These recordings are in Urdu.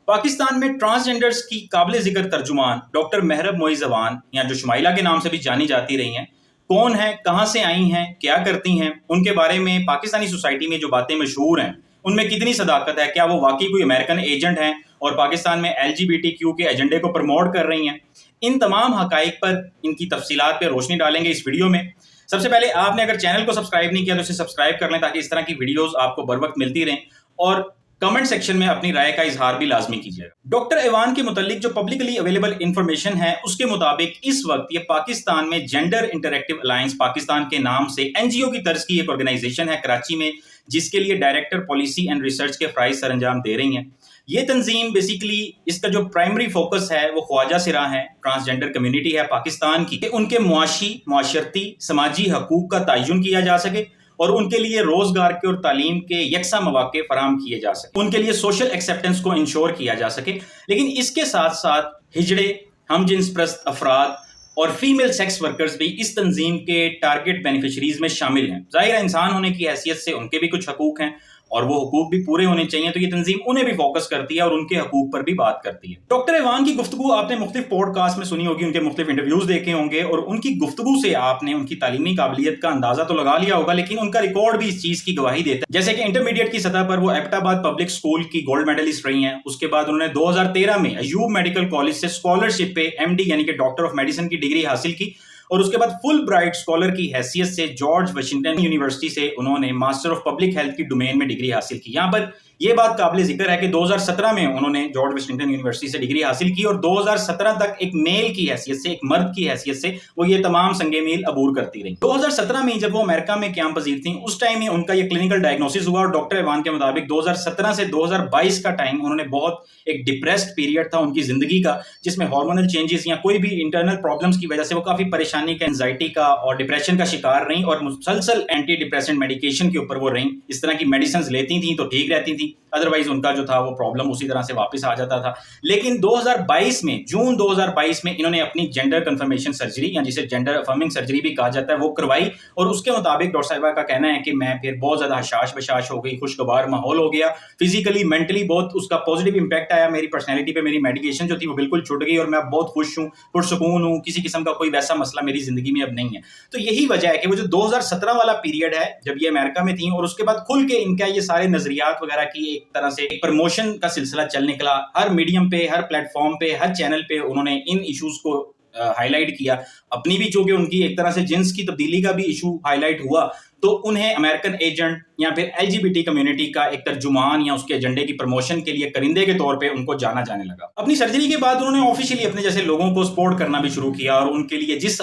پاکستان میں ٹرانسجینڈرز کی قابل ذکر ترجمان ڈاکٹر مہرب معیز اوان یا جو شمائلہ کے نام سے بھی جانی جاتی رہی ہیں، کون ہیں، کہاں سے آئی ہیں، کیا کرتی ہیں، ان کے بارے میں پاکستانی سوسائٹی میں جو باتیں مشہور ہیں ان میں کتنی صداقت ہے، کیا وہ واقعی کوئی امریکن ایجنٹ ہیں اور پاکستان میں LGBTQ کے ایجنڈے کو پروموٹ کر رہی ہیں، ان تمام حقائق پر ان کی تفصیلات پہ روشنی ڈالیں گے اس ویڈیو میں۔ سب سے پہلے آپ نے اگر چینل کو سبسکرائب نہیں کیا تو اسے سبسکرائب کر لیں تاکہ اس طرح کی ویڈیوز آپ کو بر وقت ملتی رہیں، اور کمنٹ سیکشن میں اپنی رائے کا اظہار بھی لازمی کیجیے گا۔ ڈاکٹر ایوان کے متعلق جو پبلکلی اویلیبل انفارمیشن ہے اس کے مطابق اس وقت یہ پاکستان میں جینڈر انٹریکٹیو الائنس پاکستان کے نام سے NGO کی طرز کی ایک آرگنائزیشن ہے کراچی میں، جس کے لیے ڈائریکٹر پالیسی اینڈ ریسرچ کے فرائض سر انجام دے رہی ہیں۔ یہ تنظیم بیسیکلی اس کا جو پرائمری فوکس ہے وہ خواجہ سرا ہے، ٹرانسجینڈر کمیونٹی ہے پاکستان کی، کہ ان کے معاشی، معاشرتی، سماجی حقوق کا تعین کیا جا سکے اور ان کے لیے روزگار کے اور تعلیم کے یکساں مواقع فراہم کیے جا سکے، ان کے لیے سوشل ایکسیپٹنس کو انشور کیا جا سکے۔ لیکن اس کے ساتھ ساتھ ہجڑے، ہم جنس پرست افراد اور فیمیل سیکس ورکرز بھی اس تنظیم کے ٹارگٹ بینیفیشریز میں شامل ہیں۔ ظاہر ہے انسان ہونے کی حیثیت سے ان کے بھی کچھ حقوق ہیں اور وہ حقوق بھی پورے ہونے چاہیے، تو یہ تنظیم انہیں بھی فوکس کرتی ہے اور ان کے حقوق پر بھی بات کرتی ہے۔ ڈاکٹر ایوان کی گفتگو آپ نے مختلف پوڈ کاسٹ میں سنی ہوگی، ان کے مختلف انٹرویوز دیکھے ہوں گے، اور ان کی گفتگو سے آپ نے ان کی تعلیمی قابلیت کا اندازہ تو لگا لیا ہوگا، لیکن ان کا ریکارڈ بھی اس چیز کی گواہی دیتا ہے۔ جیسے کہ انٹرمیڈیٹ کی سطح پر وہ ایبٹ آباد پبلک اسکول کی گولڈ میڈلسٹ رہی ہیں، اس کے بعد انہوں نے 2013 میں ایوب میڈیکل کالج سے اسکالرشپ پہ MD یعنی کہ ڈاکٹر آف میڈیسن کی ڈگری حاصل کی، اور اس کے بعد فل برائٹ اسکالر کی حیثیت سے جارج واشنگٹن یونیورسٹی سے انہوں نے ماسٹر آف پبلک ہیلتھ کی ڈومین میں ڈگری حاصل کی۔ یہاں پر یہ بات قابل ذکر ہے کہ 2017 میں انہوں نے جارج واشنگٹن یونیورسٹی سے ڈگری حاصل کی، اور 2017 تک ایک میل کی حیثیت سے، ایک مرد کی حیثیت سے وہ یہ تمام سنگ میل عبور کرتی رہی۔ 2017 میں جب وہ امریکہ میں قیام پذیر تھیں، اس ٹائم میں ان کا یہ کلینکل ڈائگنوسس ہوا، اور ڈاکٹر ایوان کے مطابق 2017 سے 2022 کا ٹائم انہوں نے بہت ایک ڈپریسڈ پیریڈ تھا ان کی زندگی کا، جس میں ہارمونل چینجز یا کوئی بھی انٹرنل پرابلمس کی وجہ سے وہ کافی پریشانی کا، انزائٹی کا اور ڈپریشن کا شکار رہیں، اور مسلسل اینٹی ڈپریسنٹ میڈیکیشن کے اوپر وہ رہیں۔ اس طرح کی میڈیسنز لیتی تھیں تو ٹھیک رہتی تھیں، ادروائز ان کا جو تھا وہ پرابلم اسی طرح سے واپس آ جاتا تھا۔ لیکن 2022 میں، جون 2022 میں انہوں نے اپنی جینڈر کنفرمیشن سرجری، یا جسے جینڈر افرمنگ سرجری بھی کہا جاتا ہے، وہ کروائی، اور اس کے مطابق ڈاکٹر صاحبہ کا کہنا ہے کہ میں پھر بہت زیادہ حشاش بشاش ہو گئی، خوشگوار ماحول ہو گیا، فزیکلی مینٹلی بہت اس کا پازیٹیو امپیکٹ آیا میری پرسنالٹی پہ، میری میڈیکیشن جو تھی وہ بالکل چھوٹ گئی، اور میں اب بہت خوش ہوں، پرسکون ہوں، کسی قسم کا کوئی ویسا مسئلہ میری زندگی میں اب نہیں ہے۔ تو یہی وجہ ہے کہ وہ جو 2017 والا پیریڈ ہے جب یہ امریکہ میں تھیں، اور اس کے بعد کھل کے ان کا یہ سارے نظریات وغیرہ کی ایک طرح سے پروموشن کا سلسلہ چل نکلا، ہر میڈیم پہ، ہر پلیٹ فارم پہ، ہر چینل پہ انہوں نے ان ایشوز کو ہائی لائٹ کیا، اپنی بھی چونکہ ان کی ایک طرح سے جنس کی تبدیلی کا بھی ایشو ہائی لائٹ ہوا، تو انہیں امریکن ایجنٹ یا پھر LGBT کمیونٹی کا ایک ترجمان یا اس کے ایجنڈے کی پروموشن کے لیے کرندے کے طور پہ ان کو جانا جانے لگا۔ اپنی سرجری کے بعد انہوں نے آفیشیلی اپنے جیسے لوگوں کو سپورٹ کرنا بھی شروع کیا، اور ان کے لیے جس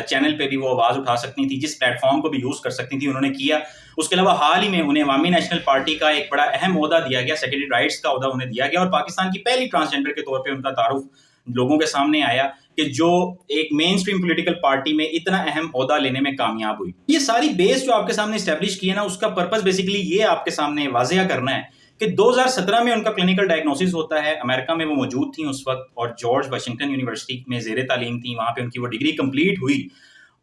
چینل پہ بھی وہ آواز اٹھا سکتی تھی، جس پلیٹ فارم کو بھی یوز کر سکتی تھی، انہوں نے کیا۔ اس کے علاوہ حال ہی میں انہیں عوامی نیشنل پارٹی کا ایک بڑا اہم عہدہ دیا گیا، سیکرٹری رائٹس کا عہدہ انہیں دیا گیا، اور پاکستان کی پہلی ٹرانسجینڈر کے طور پہ ان کا تعارف لوگوں کے سامنے آیا کہ جو ایک مین سٹریم پولیٹیکل پارٹی میں اتنا اہم عہدہ لینے میں کامیاب ہوئی۔ یہ ساری بیس جو آپ کے سامنے اسٹیبلش کی ہے نا، اس کا پرپس بیسیکلی یہ آپ کے سامنے واضح کرنا ہے کہ 2017 میں ان کا کلینکل ڈائگنوسس ہوتا ہے، امریکہ میں وہ موجود تھیں اس وقت، اور جارج واشنگٹن یونیورسٹی میں زیر تعلیم تھیں، وہاں پہ ان کی وہ ڈگری کمپلیٹ ہوئی،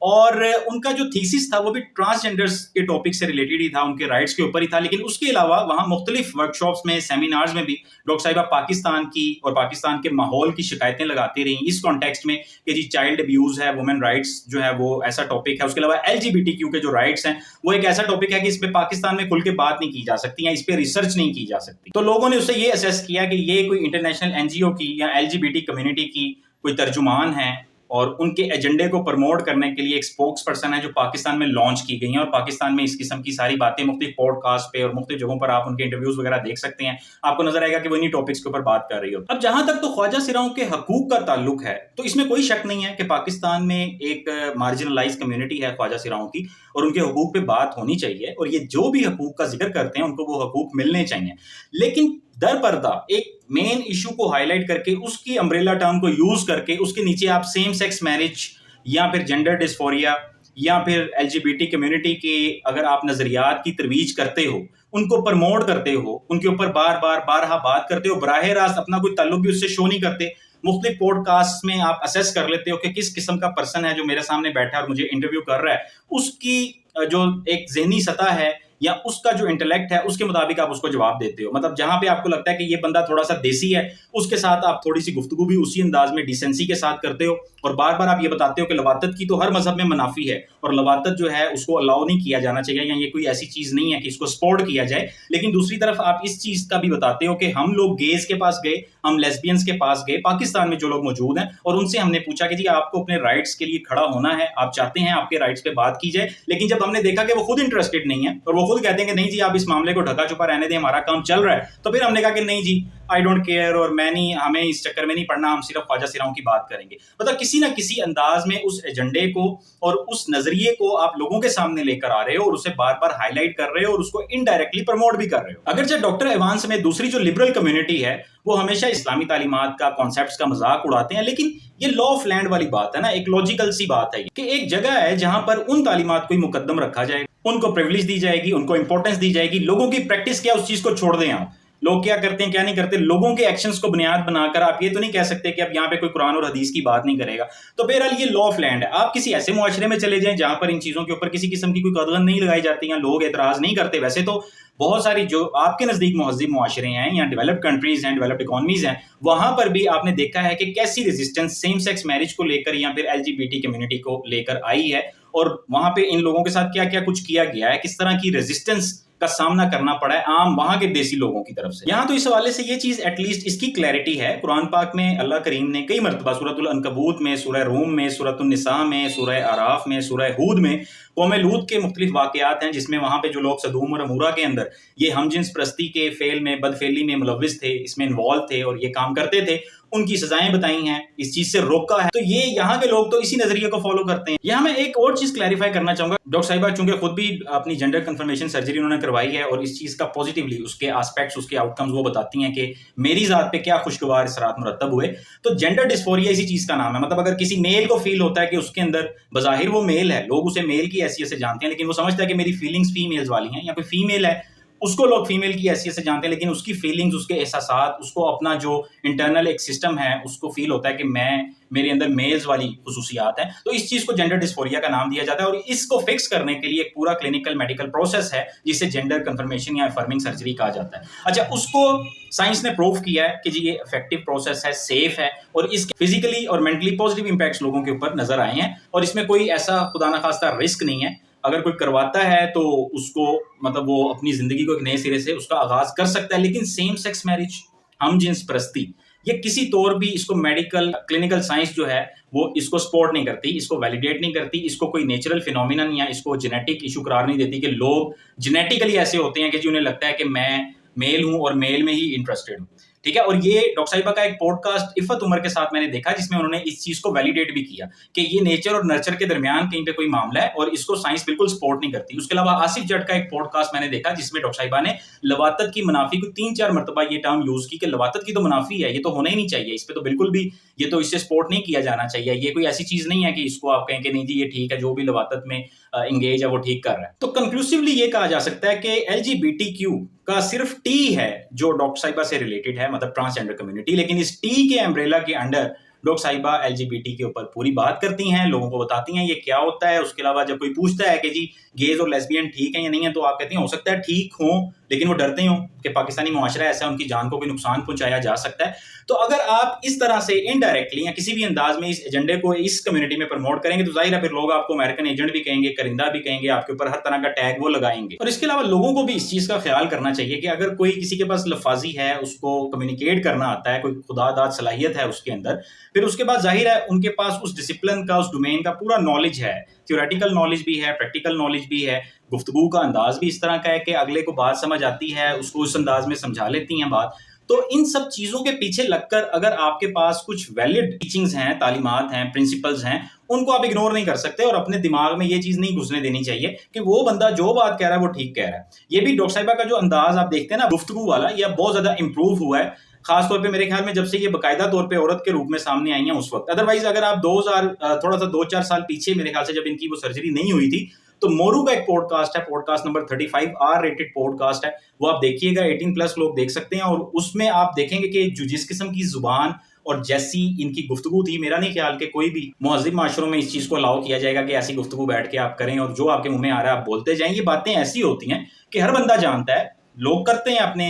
اور ان کا جو تھیسس تھا وہ بھی ٹرانسجینڈرز کے ٹاپک سے ریلیٹڈ ہی تھا، ان کے رائٹس کے اوپر ہی تھا۔ لیکن اس کے علاوہ وہاں مختلف ورکشاپس میں، سیمینارز میں بھی ڈاکٹر صاحبہ پاکستان کی اور پاکستان کے ماحول کی شکایتیں لگاتی رہیں اس کانٹیکسٹ میں کہ جی چائلڈ ابیوز ہے، وومن رائٹس جو ہے وہ ایسا ٹاپک ہے۔ اس کے علاوہ LGBTQ کے جو رائٹس ہیں وہ ایک ایسا ٹاپک ہے کہ اس پہ پاکستان میں کھل کے بات نہیں کی جا سکتی، یا اس پہ ریسرچ نہیں کی جا سکتی۔ تو لوگوں نے اس سے یہ اسیس کیا کہ یہ کوئی انٹرنیشنل NGO کی یا LGBT کمیونٹی کی کوئی ترجمان ہے، اور ان کے ایجنڈے کو پروموٹ کرنے کے لیے ایک اسپوکس پرسن ہے جو پاکستان میں لانچ کی گئی ہیں، اور پاکستان میں اس قسم کی ساری باتیں مختلف پوڈ کاسٹ پہ اور مختلف جگہوں پر آپ ان کے انٹرویوز وغیرہ دیکھ سکتے ہیں، آپ کو نظر آئے گا کہ وہ انہی ٹاپکس کے اوپر بات کر رہی ہو۔ اب جہاں تک تو خواجہ سراؤں کے حقوق کا تعلق ہے، تو اس میں کوئی شک نہیں ہے کہ پاکستان میں ایک مارجنلائز کمیونٹی ہے خواجہ سراؤں کی، اور ان کے حقوق پہ بات ہونی چاہیے، اور یہ جو بھی حقوق کا ذکر کرتے ہیں ان کو وہ حقوق ملنے چاہیے۔ لیکن در پردہ ایک مین ایشو کو ہائی لائٹ کر کے، اس کی امبریلا ٹرم کو یوز کر کے، اس کے نیچے آپ سیم سیکس میرج یا پھر جینڈر ڈسفوریا یا پھر LGBT کمیونٹی کے اگر آپ نظریات کی ترویج کرتے ہو، ان کو پرموٹ کرتے ہو، ان کے اوپر بارہا بات کرتے ہو، براہ راست اپنا کوئی تعلق بھی اس سے شو نہیں کرتے، مختلف پوڈ کاسٹ میں آپ اسیس کر لیتے ہو کہ کس قسم کا پرسن ہے جو میرے سامنے بیٹھا اور مجھے انٹرویو کر رہا ہے، اس کی جو ایک ذہنی سطح ہے یا اس کا جو انٹلیکٹ ہے اس کے مطابق آپ اس کو جواب دیتے ہو. مطلب جہاں پہ آپ کو لگتا ہے کہ یہ بندہ تھوڑا سا دیسی ہے اس کے ساتھ آپ تھوڑی سی گفتگو بھی اسی انداز میں ڈیسنسی کے ساتھ کرتے ہو, اور بار بار آپ یہ بتاتے ہو کہ لواطت کی تو ہر مذہب میں منافی ہے اور لواطت جو ہے اس کو الاؤ نہیں کیا جانا چاہیے, یا یہ کوئی ایسی چیز نہیں ہے کہ اس کو سپورٹ کیا جائے. لیکن دوسری طرف آپ اس چیز کا بھی بتاتے ہو کہ ہم لوگ گیز کے پاس گئے, ہم لیسبینز کے پاس گئے پاکستان میں جو لوگ موجود ہیں, اور ان سے ہم نے پوچھا کہ جی آپ کو اپنے رائٹس کے لیے کھڑا ہونا ہے, آپ چاہتے ہیں آپ کے رائٹس پہ بات کی جائے. لیکن جب ہم نے دیکھا کہ وہ خود انٹرسٹڈ نہیں ہے اور وہ خود کہتے ہیں کہ نہیں جی آپ اس معاملے کو ڈھکا چھپا رہنے دیں, ہمارا کام چل رہا ہے, تو پھر ہم نے کہا کہ نہیں جی آئی ڈونٹ کیئر, اور میں نہیں, ہمیں اس چکر میں نہیں پڑنا, ہم صرف خواجہ سراؤں کی بات کریں گے. مطلب کسی نہ کسی انداز میں اس ایجنڈے کو اور اس نظریے کو آپ لوگوں کے سامنے لے کر آ رہے ہو اور اسے بار بار ہائی لائٹ کر رہے ہو اور اس کو انڈائریکٹلی پروموٹ بھی کر رہے ہو. اگرچہ ڈاکٹر ایوانس میں دوسری جو لبرل کمیونٹی ہے وہ ہمیشہ اسلامی تعلیمات کا کانسیپٹس کا مذاق اڑاتے ہیں, لیکن یہ لا آف لینڈ والی بات ہے نا, ایک لاجیکل سی بات ہے کہ ایک جگہ ہے جہاں پر ان تعلیمات کو ہی مقدم رکھا جائے, ان کو پریویلیج دی جائے گی, ان کو امپورٹنس دی جائے گی. لوگوں کی پریکٹس کیا اس چیز کو چھوڑ دیں, آپ لوگ کیا کرتے ہیں کیا نہیں کرتے, لوگوں کے ایکشنز کو بنیاد بنا کر آپ یہ تو نہیں کہہ سکتے کہ اب یہاں پہ کوئی قرآن اور حدیث کی بات نہیں کرے گا. تو بہرحال یہ لا آف لینڈ ہے. آپ کسی ایسے معاشرے میں چلے جائیں جہاں پر ان چیزوں کے اوپر کسی قسم کی کوئی قدغن نہیں لگائی جاتی ہیں, لوگ اعتراض نہیں کرتے. ویسے تو بہت ساری جو آپ کے نزدیک مہذب معاشرے ہیں یا ڈیولپڈ کنٹریز ہیں, ڈیولپڈ اکانومیز ہیں, وہاں پر بھی آپ نے دیکھا ہے کہ کیسی ریزسٹنس سیم سیکس میرج کو لے کر یا پھر L G B T community کو لے کر آئی ہے, اور وہاں پہ ان لوگوں کے ساتھ کیا کیا کچھ کیا گیا ہے, کس طرح کی ریزسٹنس کا سامنا کرنا پڑا ہے عام وہاں کے دیسی لوگوں کی طرف سے. یہاں تو اس حوالے سے یہ چیز ایٹ لیسٹ اس کی کلیئرٹی ہے. قرآن پاک میں اللہ کریم نے کئی مرتبہ سورۃ العنکبوت میں, سورہ روم میں, سورۃ النساء میں, سورہ اعراف میں, سورہ ہود میں قوم لوط کے مختلف واقعات ہیں جس میں وہاں پہ جو لوگ سدوم اور عمورہ کے اندر یہ ہم جنس پرستی کے فعل میں, بدفعلی میں ملوث تھے, اس میں انوالو تھے اور یہ کام کرتے تھے, ان کی سزائیں بتائی ہیں, اس چیز سے روکا ہے. تو یہ یہاں کے لوگ تو اسی نظریے کو فالو کرتے ہیں. یہاں میں ایک اور چیز کلیریفائی کرنا چاہوں گا. ڈاکٹر صاحبہ چونکہ خود بھی اپنی جینڈر کنفرمیشن سرجری انہوں نے کروائی ہے اور اس چیز کا پازیٹیولی اس کے آسپیکٹس, اس کے آؤٹ کمز وہ بتاتی ہیں کہ میری ذات پہ کیا خوشگوار اثرات مرتب ہوئے. تو جینڈر ڈسفوریا اسی چیز کا نام ہے. مطلب اگر کسی میل کو فیل ہوتا ہے کہ اس کے اندر بظاہر وہ میل ہے, لوگ اسے میل کی حیثیت سے جانتے ہیں, لیکن وہ سمجھتا ہے کہ میری فیلنگز فیمیلز والی ہیں, یا کوئی فیمیل ہے اس کو لوگ فیمیل کی حیثیت سے جانتے ہیں, لیکن اس کی فیلنگز, اس کے احساسات, اس کو اپنا جو انٹرنل ایک سسٹم ہے اس کو فیل ہوتا ہے کہ میرے اندر میلز والی خصوصیات ہیں. تو اس چیز کو جینڈر ڈسفوریا کا نام دیا جاتا ہے, اور اس کو فکس کرنے کے لیے ایک پورا کلینکل میڈیکل پروسیس ہے جسے جینڈر کنفرمیشن یا افرمنگ سرجری کہا جاتا ہے. اچھا, اس کو سائنس نے پروف کیا ہے کہ جی یہ افیکٹو پروسیس ہے, سیف ہے, اور اس کے فزیکلی اور مینٹلی پازیٹیو امپیکٹس لوگوں کے اوپر نظر آئے ہیں, اور اس میں کوئی ایسا خدا نخواستہ رسک نہیں ہے. اگر کوئی کرواتا ہے تو اس کو مطلب وہ اپنی زندگی کو ایک نئے سرے سے اس کا آغاز کر سکتا ہے. لیکن سیم سیکس میرج, ہم جنس پرستی, یہ کسی طور بھی اس کو میڈیکل کلینکل سائنس جو ہے وہ اس کو سپورٹ نہیں کرتی, اس کو ویلیڈیٹ نہیں کرتی, اس کو کوئی نیچرل فینومینن یا اس کو جینیٹک ایشو قرار نہیں دیتی کہ لوگ جینیٹیکلی ایسے ہوتے ہیں کہ انہیں لگتا ہے کہ میں میل ہوں اور میل میں ہی انٹرسٹڈ ہوں. ٹھیک ہے, اور یہ ڈاکٹر صاحبہ کا ایک پوڈ کاسٹ عفت عمر کے ساتھ میں نے دیکھا جس میں انہوں نے اس چیز کو ویلیڈیٹ بھی کیا کہ یہ نیچر اور نرچر کے درمیان کہیں پہ کوئی معاملہ ہے اور اس کو سائنس بالکل سپورٹ نہیں کرتی. اس کے علاوہ آصف جٹ کا ایک پوڈ کاسٹ میں نے دیکھا جس میں ڈاکٹر صاحبہ نے لواطت کی منافی کو 3-4 مرتبہ یہ ٹرم یوز کی کہ لواطت کی تو منافی ہے, یہ تو ہونا ہی نہیں چاہیے, اس پہ تو بالکل بھی یہ تو اس سے سپورٹ نہیں کیا جانا چاہیے, یہ کوئی ایسی چیز نہیں ہے کہ اس کو آپ کہیں کہ نہیں جی یہ ٹھیک ہے, جو بھی لواطت میں انگیج ہے وہ ٹھیک کر رہا ہے. تو کنکلوسیولی یہ کہا جا سکتا ہے کہ L G B T Q کا صرف ٹی ہے جو ڈاکٹر صاحبہ سے ریلیٹڈ ہے, مطلب ٹرانسجینڈر کمیونٹی, لیکن اس ٹی کے امبریلا کے انڈر ڈاکٹر صاحبہ ایل جی بی ٹی کے اوپر پوری بات کرتی ہیں, لوگوں کو بتاتی ہیں یہ کیا ہوتا ہے. اس کے علاوہ جب کوئی پوچھتا ہے کہ جی گیز اور لیسبین ٹھیک ہیں یا نہیں ہیں, تو آپ کہتے ہیں ہو سکتا ہے ٹھیک ہوں, لیکن وہ ڈرتے ہوں کہ پاکستانی معاشرہ ایسا ہے, ان کی جان کو کوئی نقصان پہنچایا جا سکتا ہے. تو اگر آپ اس طرح سے انڈائریکٹلی یا کسی بھی انداز میں اس ایجنڈے کو اس کمیونٹی میں پروموٹ کریں گے تو ظاہر ہے پھر لوگ آپ کو امریکن ایجنٹ بھی کہیں گے, کرندہ بھی کہیں گے, آپ کے اوپر ہر طرح کا ٹیگ وہ لگائیں گے. اور اس کے علاوہ لوگوں کو بھی اس چیز کا خیال کرنا چاہیے کہ اگر کوئی کسی کے پاس لفاظی ہے, اس کو کمیونیکیٹ کرنا آتا ہے, کوئی خدا داد صلاحیت ہے اس کے اندر, پھر اس کے بعد ظاہر ہے ان کے پاس اس ڈسپلن کا, اس ڈومین کا پورا نالج ہے, تھیوریٹیکل نالج بھی ہے, پریکٹیکل نالج بھی ہے, گفتگو کا انداز بھی اس طرح کا ہے کہ اگلے کو بات سمجھ آتی ہے, اس کو اس انداز میں سمجھا لیتی ہیں بات. تو ان سب چیزوں کے پیچھے لگ کر اگر آپ کے پاس کچھ ویلڈ ٹیچنگز ہیں, تعلیمات ہیں, پرنسپلز ہیں, ان کو آپ اگنور نہیں کر سکتے, اور اپنے دماغ میں یہ چیز نہیں گھسنے دینی چاہیے کہ وہ بندہ جو بات کہہ رہا ہے وہ ٹھیک کہہ رہا ہے. یہ بھی ڈاکٹر صاحبہ کا جو انداز آپ دیکھتے ہیں نا گفتگو والا, یہ بہت زیادہ امپروو ہوا ہے, خاص طور پہ میرے خیال میں جب سے یہ باقاعدہ طور پہ عورت کے روپ میں سامنے آئی ہیں اس وقت. ادروائز اگر آپ 2000 تھوڑا سا 2-4 سال پیچھے میرے خیال سے جب ان کی وہ سرجری نہیں ہوئی تھی, تو مورو کا ایک پوڈ کاسٹ ہے, podcast number 35 R rated podcast ہے, وہ آپ دیکھیے گا, 18+ لوگ دیکھ سکتے ہیں, اور اس میں آپ دیکھیں گے کہ جو جس قسم کی زبان اور جیسی ان کی گفتگو تھی، میرا نہیں خیال کہ کوئی بھی مہذب معاشروں میں اس چیز کو الاؤ کیا جائے گا کہ ایسی گفتگو بیٹھ کے آپ کریں اور جو آپ کے منہ میں آ رہا ہے آپ بولتے جائیں. یہ باتیں ایسی ہوتی ہیں کہ ہر بندہ جانتا ہے، لوگ کرتے ہیں اپنے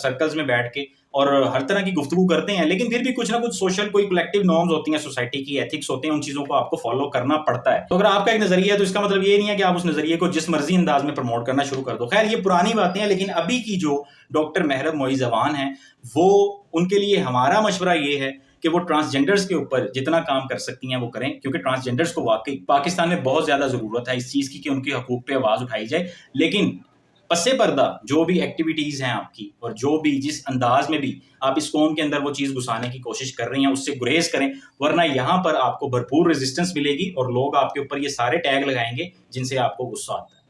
سرکلز میں بیٹھ کے اور ہر طرح کی گفتگو کرتے ہیں، لیکن پھر بھی کچھ نہ کچھ سوشل کوئی کلیکٹیو نارمز ہوتی ہیں، سوسائٹی کی ایتھکس ہوتے ہیں، ان چیزوں کو آپ کو فالو کرنا پڑتا ہے. تو اگر آپ کا ایک نظریہ ہے تو اس کا مطلب یہ نہیں ہے کہ آپ اس نظریے کو جس مرضی انداز میں پروموٹ کرنا شروع کر دو. خیر یہ پرانی باتیں ہیں، لیکن ابھی کی جو ڈاکٹر محرب معیز اعوان ہیں، وہ ان کے لیے ہمارا مشورہ یہ ہے کہ وہ ٹرانسجینڈرز کے اوپر جتنا کام کر سکتی ہیں وہ کریں، کیونکہ ٹرانسجینڈرز کو واقعی پاکستان میں بہت زیادہ ضرورت ہے اس چیز کی کہ ان کے حقوق پہ آواز اٹھائی جائے. لیکن پس پردہ جو بھی ایکٹیویٹیز ہیں آپ کی اور جو بھی جس انداز میں بھی آپ اس قوم کے اندر وہ چیز گھسانے کی کوشش کر رہی ہیں اس سے گریز کریں، ورنہ یہاں پر آپ کو بھرپور ریزسٹنس ملے گی اور لوگ آپ کے اوپر یہ سارے ٹیگ لگائیں گے جن سے آپ کو غصہ آتا ہے.